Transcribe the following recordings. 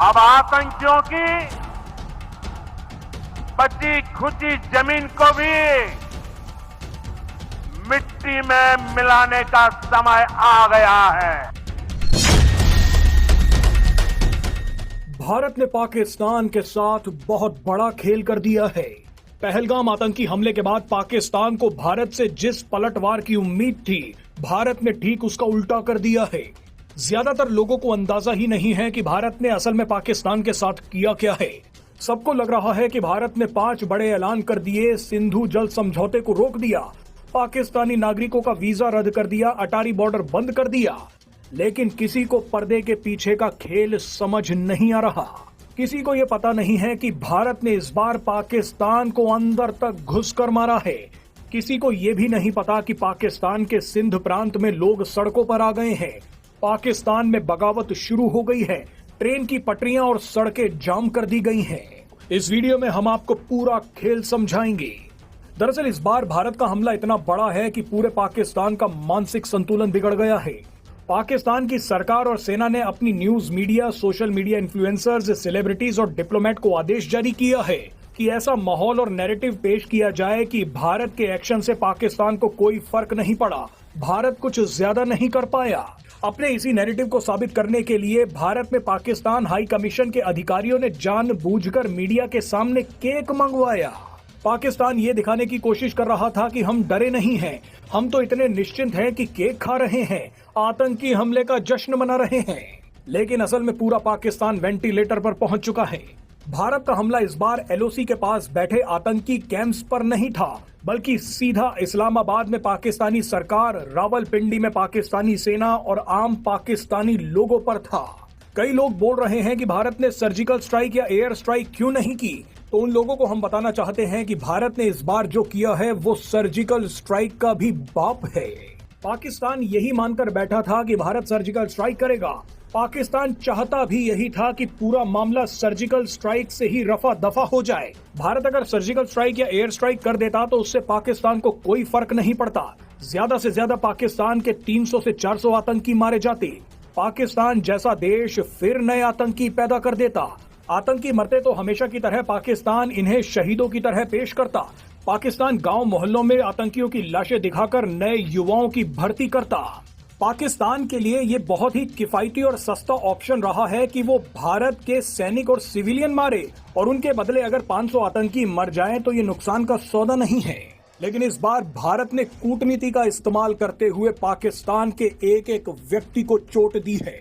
अब आतंकियों की बची खुची जमीन को भी मिट्टी में मिलाने का समय आ गया है। भारत ने पाकिस्तान के साथ बहुत बड़ा खेल कर दिया है। पहलगाम आतंकी हमले के बाद पाकिस्तान को भारत से जिस पलटवार की उम्मीद थी, भारत ने ठीक उसका उल्टा कर दिया है। ज्यादातर लोगों को अंदाजा ही नहीं है कि भारत ने असल में पाकिस्तान के साथ किया क्या है। सबको लग रहा है कि भारत ने 5 बड़े ऐलान कर दिए, सिंधु जल समझौते को रोक दिया, पाकिस्तानी नागरिकों का वीजा रद्द कर दिया, अटारी बॉर्डर बंद कर दिया। लेकिन किसी को पर्दे के पीछे का खेल समझ नहीं आ रहा। किसी को यह पता नहीं है कि भारत ने इस बार पाकिस्तान को अंदर तक घुसकर मारा है। किसी को यह भी नहीं पता कि पाकिस्तान के सिंध प्रांत में लोग सड़कों पर आ गए हैं। पाकिस्तान में बगावत शुरू हो गई है। ट्रेन की पटरियां और सड़कें जाम कर दी गई हैं। इस वीडियो में हम आपको पूरा खेल समझाएंगे। दरअसल इस बार भारत का हमला इतना बड़ा है कि पूरे पाकिस्तान का मानसिक संतुलन बिगड़ गया है। पाकिस्तान की सरकार और सेना ने अपनी news media, social media influencers, celebrities और डिप्लोमेट को आदेश जारी किया है कि ऐसा माहौल और नैरेटिव पेश किया जाए कि भारत के एक्शन से पाकिस्तान को कोई फर्क नहीं पड़ा, भारत कुछ ज्यादा नहीं कर पाया। अपने इसी नैरेटिव को साबित करने के लिए भारत में पाकिस्तान हाई कमीशन के अधिकारियों ने जानबूझकर मीडिया के सामने केक मंगवाया। पाकिस्तान ये दिखाने की कोशिश कर रहा था कि हम डरे नहीं हैं, हम तो इतने निश्चिंत हैं कि केक खा रहे हैं, आतंकी हमले का जश्न मना रहे हैं। लेकिन असल में पूरा पाकिस्तान वेंटिलेटर पर पहुंच चुका है। भारत का हमला इस बार एलओसी के पास बैठे आतंकी कैंप्स पर नहीं था, बल्कि सीधा इस्लामाबाद में पाकिस्तानी सरकार, रावलपिंडी में पाकिस्तानी सेना और आम पाकिस्तानी लोगों पर था। कई लोग बोल रहे हैं कि भारत ने सर्जिकल स्ट्राइक या एयर स्ट्राइक क्यों नहीं की, तो उन लोगों को हम बताना चाहते हैं कि भारत ने इस बार जो किया है वो सर्जिकल स्ट्राइक का भी बाप है। पाकिस्तान यही मानकर बैठा था कि भारत सर्जिकल स्ट्राइक करेगा। पाकिस्तान चाहता भी यही था कि पूरा मामला सर्जिकल स्ट्राइक से ही रफा दफा हो जाए। भारत अगर सर्जिकल स्ट्राइक या एयर स्ट्राइक कर देता तो उससे पाकिस्तान को कोई फर्क नहीं पड़ता। ज्यादा से ज्यादा पाकिस्तान के 300 से 400 आतंकी मारे जाते। पाकिस्तान जैसा देश फिर नए आतंकी पैदा कर देता। आतंकी मरते तो हमेशा की तरह पाकिस्तान इन्हें शहीदों की तरह पेश करता। पाकिस्तान गांव मोहल्लों में आतंकियों की लाशें दिखाकर नए युवाओं की भर्ती करता। पाकिस्तान के लिए ये बहुत ही किफायती और सस्ता ऑप्शन रहा है कि वो भारत के सैनिक और सिविलियन मारे और उनके बदले अगर 500 आतंकी मर जाएं तो ये नुकसान का सौदा नहीं है। लेकिन इस बार भारत ने कूटनीति का इस्तेमाल करते हुए पाकिस्तान के एक एक व्यक्ति को चोट दी है।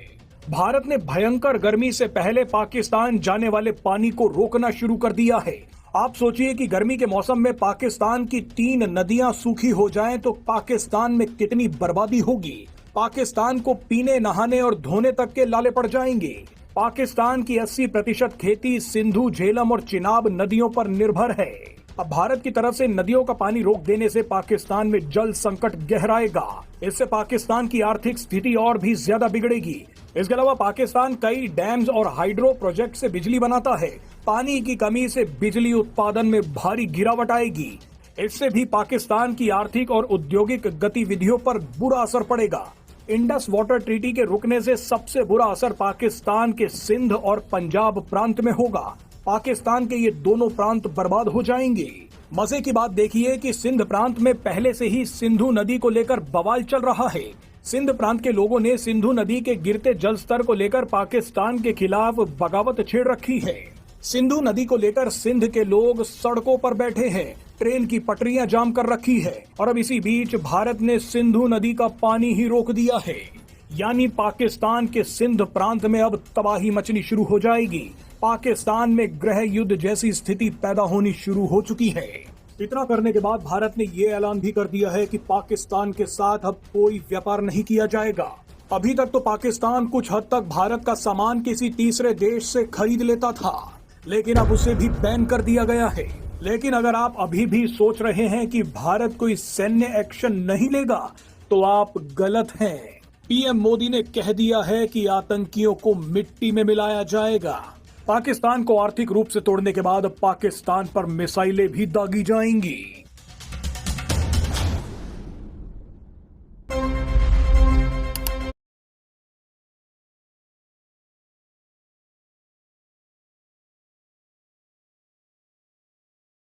भारत ने भयंकर गर्मी से पहले पाकिस्तान जाने वाले पानी को रोकना शुरू कर दिया है। आप सोचिए कि गर्मी के मौसम में पाकिस्तान की 3 नदियां सूखी हो जाएं तो पाकिस्तान में कितनी बर्बादी होगी। पाकिस्तान को पीने, नहाने और धोने तक के लाले पड़ जाएंगे। पाकिस्तान की 80% खेती सिंधु, झेलम और चिनाब नदियों पर निर्भर है। अब भारत की तरफ से नदियों का पानी रोक देने से पाकिस्तान में जल संकट गहराएगा। इससे पाकिस्तान की आर्थिक स्थिति और भी ज्यादा बिगड़ेगी। इसके अलावा पाकिस्तान कई डैम्स और हाइड्रो प्रोजेक्ट से बिजली बनाता है। पानी की कमी से बिजली उत्पादन में भारी गिरावट आएगी। इससे भी पाकिस्तान की आर्थिक और औद्योगिक गतिविधियों पर बुरा असर पड़ेगा। इंडस वाटर ट्रीटी के रुकने से सबसे बुरा असर पाकिस्तान के सिंध और पंजाब प्रांत में होगा। पाकिस्तान के ये दोनों प्रांत बर्बाद हो जाएंगे। मजे की बात देखिए कि सिंध प्रांत में पहले से ही सिंधु नदी को लेकर बवाल चल रहा है। सिंध प्रांत के लोगों ने सिंधु नदी के गिरते जल स्तर को लेकर पाकिस्तान के खिलाफ बगावत छेड़ रखी है। सिंधु नदी को लेकर सिंध के लोग सड़कों पर बैठे हैं, ट्रेन की पटरियां जाम कर रखी है और अब इसी बीच भारत ने सिंधु नदी का पानी ही रोक दिया है। यानी पाकिस्तान के सिंध प्रांत में अब तबाही मचनी शुरू हो जाएगी। पाकिस्तान में गृह युद्ध जैसी स्थिति पैदा होनी शुरू हो चुकी है। इतना करने के बाद भारत ने ये ऐलान भी कर दिया है कि पाकिस्तान के साथ अब कोई व्यापार नहीं किया जाएगा। अभी तक तो पाकिस्तान कुछ हद तक भारत का सामान किसी तीसरे देश से खरीद लेता था, लेकिन अब उसे भी बैन कर दिया गया है। लेकिन अगर आप अभी भी सोच रहे हैं कि भारत कोई सैन्य एक्शन नहीं लेगा तो आप गलत हैं। पीएम मोदी ने कह दिया है कि आतंकियों को मिट्टी में मिलाया जाएगा। पाकिस्तान को आर्थिक रूप से तोड़ने के बाद पाकिस्तान पर मिसाइलें भी दागी जाएंगी।